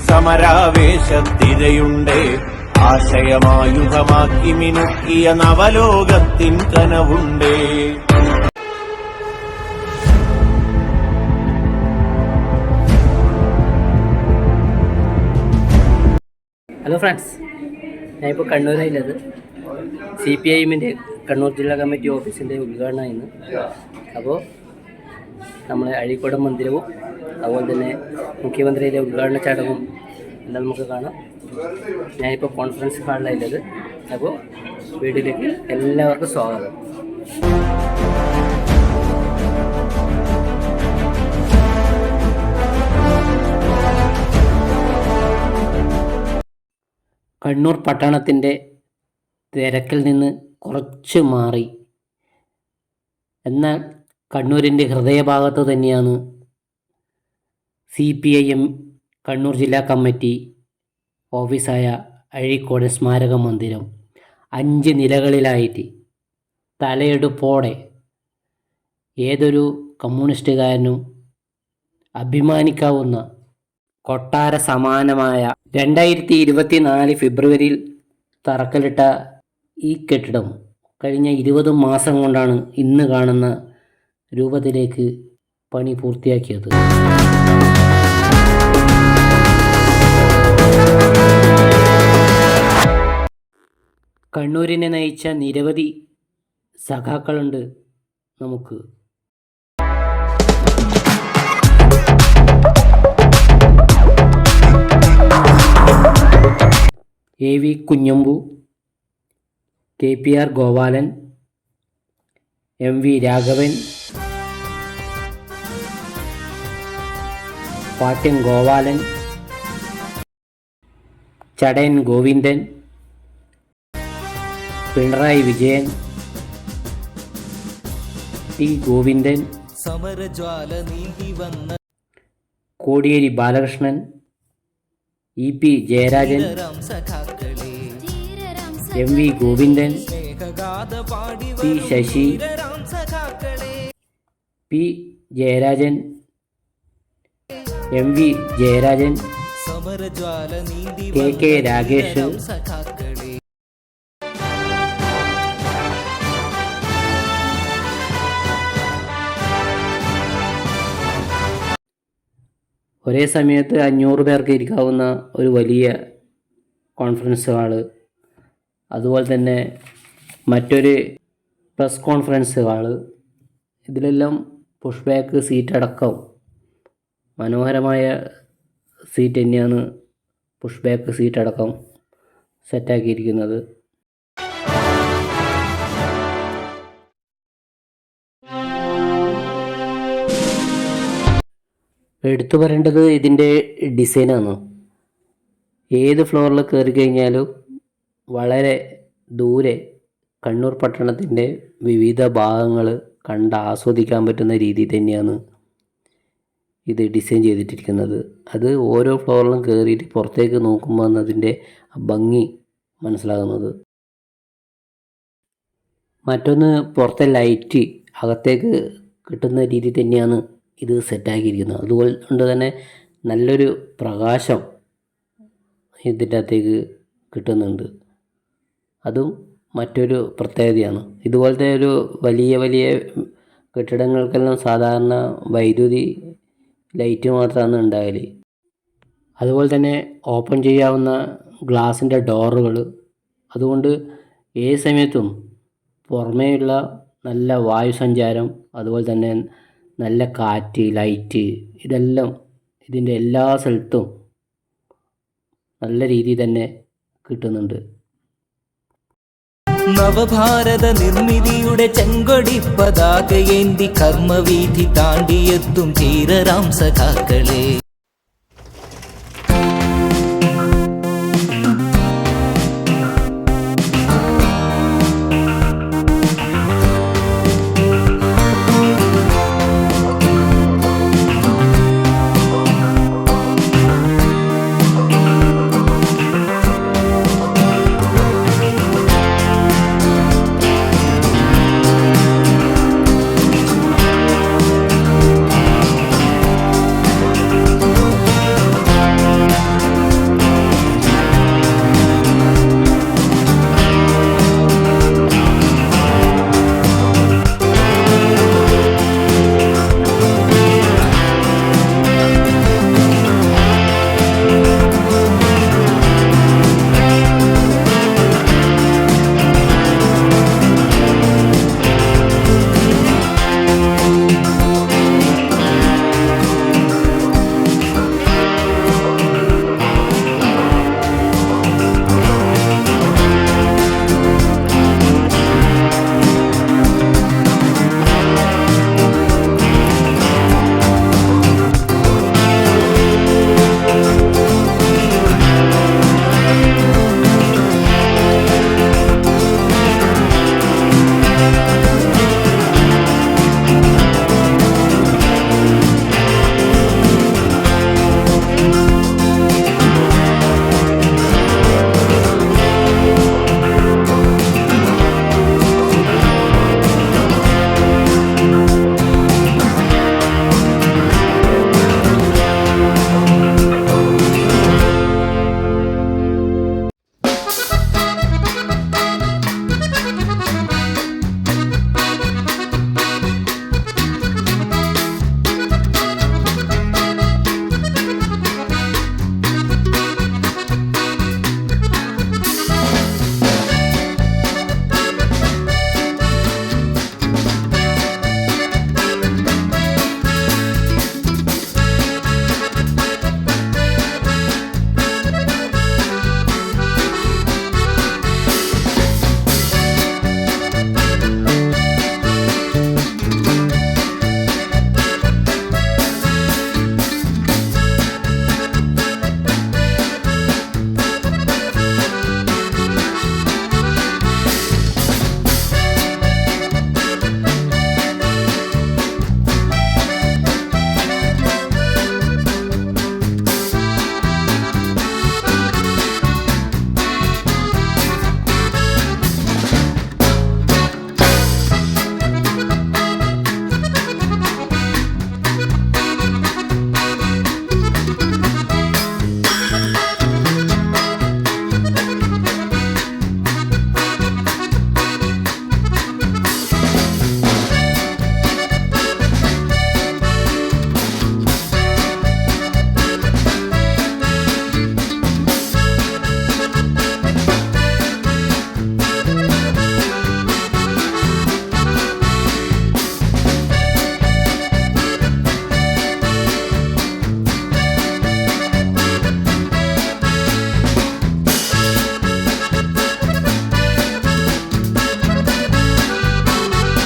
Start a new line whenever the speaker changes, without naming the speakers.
സമരാവേശത്തിരയുണ്ടേ. ആശയമായുധമാക്കി മിനുക്കിയ നവലോകത്തിൻ കനവുണ്ടേ.
Hello friends, ഞാനിപ്പോൾ കണ്ണൂരായുള്ളത് CPIഎമ്മിൻ്റെ കണ്ണൂർ ജില്ലാ committee ഓഫീസിൻ്റെ ഉദ്ഘാടനമായിരുന്നു. അപ്പോൾ നമ്മൾ അഴീക്കോട് മന്ദിരവും അതുപോലെ തന്നെ മുഖ്യമന്ത്രിയുടെ ഉദ്ഘാടന ചടങ്ങും എല്ലാം നമുക്ക് കാണാം. ഞാനിപ്പോൾ കോൺഫറൻസ് ഹാളിലായുള്ളത്. അപ്പോൾ വീട്ടിലേക്ക് എല്ലാവർക്കും സ്വാഗതം. കണ്ണൂർ പട്ടണത്തിൻ്റെ തിരക്കിൽ നിന്ന് കുറച്ച് മാറി, എന്നാൽ കണ്ണൂരിൻ്റെ ഹൃദയഭാഗത്ത് തന്നെയാണ് CPIഎം കണ്ണൂർ ജില്ലാ കമ്മിറ്റി ഓഫീസായ അഴീക്കോട് സ്മാരക മന്ദിരം. 5 നിലകളിലായിട്ട് തലയെടുപ്പോടെ ഏതൊരു കമ്മ്യൂണിസ്റ്റുകാരനും അഭിമാനിക്കാവുന്ന കൊട്ടാര സമാനമായ 2024 ഫെബ്രുവരിയിൽ തറക്കല്ലിട്ട ഈ കെട്ടിടം കഴിഞ്ഞ 20 മാസം കൊണ്ടാണ് ഇന്ന് കാണുന്ന രൂപത്തിലേക്ക് പണി പൂർത്തിയാക്കിയത്. കണ്ണൂരിനെ നയിച്ച നിരവധി സഖാക്കളുണ്ട് നമുക്ക്. AV Kunhambu, KPR Gopalan, MV Raghavan, Pattiam Gopalan, Chadayan Govindan, Pinarayi Vijayan, T Govindan, Kodiyeri Balakrishnan, EP Jayarajan, MV Govindan, P Sasi, P Jayarajan, MV Jayarajan, KK Ragesh, ഒരേ സമയത്ത് 500 പേർക്ക് ഇരിക്കാവുന്ന ഒരു വലിയ കോൺഫറൻസ് ഹാള്, അതുപോലെ തന്നെ മറ്റൊരു പ്രസ് കോൺഫറൻസ് ഹാള്, ഇതിലെല്ലാം പുഷ് ബാക്ക് സീറ്റ് അടക്കം മനോഹരമായ സീറ്റ് തന്നെയാണ് പുഷ് ബാക്ക് സീറ്റ് അടക്കം സെറ്റാക്കിയിരിക്കുന്നത്. എടുത്തു പറയേണ്ടത് ഇതിൻ്റെ ഡിസൈനാണ്. ഏത് ഫ്ലോറിൽ കയറി കഴിഞ്ഞാലും വളരെ ദൂരെ കണ്ണൂർ പട്ടണത്തിൻ്റെ വിവിധ ഭാഗങ്ങൾ കണ്ട് ആസ്വദിക്കാൻ പറ്റുന്ന രീതിയിൽ തന്നെയാണ് ഇത് ഡിസൈൻ ചെയ്തിട്ടിരിക്കുന്നത്. അത് ഓരോ ഫ്ലോറിലും കയറിയിട്ട് പുറത്തേക്ക് നോക്കുമ്പോൾ അതിൻ്റെ ഭംഗി മനസ്സിലാകുന്നത്. മറ്റൊന്ന്, പുറത്തെ ലൈറ്റ് അകത്തേക്ക് കിട്ടുന്ന രീതി തന്നെയാണ് ഇത് സെറ്റാക്കിയിരിക്കുന്നത്. അതുകൊണ്ട് തന്നെ നല്ലൊരു പ്രകാശം ഇതിൻ്റെ അകത്തേക്ക് കിട്ടുന്നുണ്ട്. അതും മറ്റൊരു പ്രത്യേകതയാണ്. ഇതുപോലത്തെ ഒരു വലിയ വലിയ കെട്ടിടങ്ങൾക്കെല്ലാം സാധാരണ വൈദ്യുതി ലൈറ്റ് മാത്രമാണ് ഉണ്ടാകൽ. അതുപോലെ തന്നെ ഓപ്പൺ ചെയ്യാവുന്ന ഗ്ലാസിൻ്റെ ഡോറുകൾ. അതുകൊണ്ട് ഏത് സമയത്തും പുറമേയുള്ള നല്ല വായുസഞ്ചാരം, അതുപോലെ തന്നെ നല്ല കാറ്റ്, ലൈറ്റ്, ഇതെല്ലാം ഇതിൻ്റെ എല്ലാ സ്ഥലത്തും നല്ല രീതിയിൽ തന്നെ കിട്ടുന്നുണ്ട്.
നവഭാരത നിർമ്മിതിയുടെ ചെങ്കൊടി പതാകയേന്തി കർമ്മവീഥി താണ്ടിയെത്തും ധീരരാം സഖാക്കളെ.